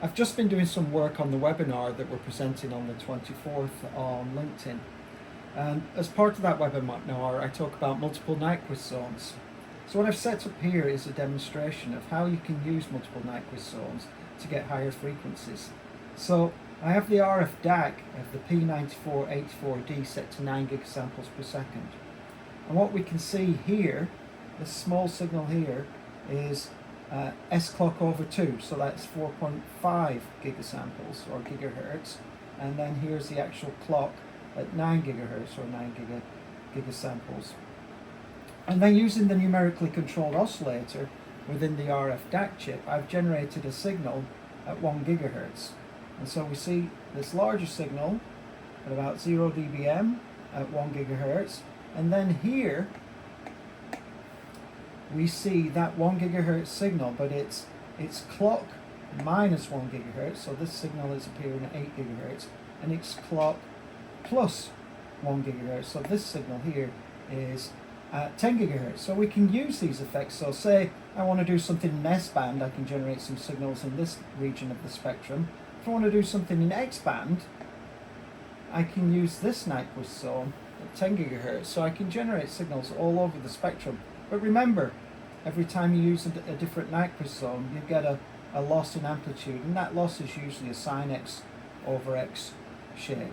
I've just been doing some work on the webinar that we're presenting on the 24th on LinkedIn. And as part of that webinar, I talk about multiple Nyquist zones. So what I've set up here is a demonstration of how you can use multiple Nyquist zones to get higher frequencies. So I have the RF DAC of the P9484D set to 9 gigasamples per second. And what we can see here, this small signal here, is S clock over 2, so that's 4.5 gigasamples or gigahertz, and then here's the actual clock at 9 gigahertz or 9 gigasamples. And then using the numerically controlled oscillator within the RF DAC chip, I've generated a signal at 1 gigahertz. And so we see this larger signal at about 0 dBm at 1 gigahertz, and then here we see that 1 gigahertz signal, but it's clock minus 1 gigahertz, so this signal is appearing at 8 gigahertz, and it's clock plus 1 gigahertz, so this signal here is at 10 gigahertz. So we can use these effects. So say I want to do something in S-band, I can generate some signals in this region of the spectrum. If I want to do something in X-band, I can use this Nyquist zone at 10 gigahertz, so I can generate signals all over the spectrum. But remember, every time you use a different Nyquist zone, you get a loss in amplitude, and that loss is usually a sin X over X shape.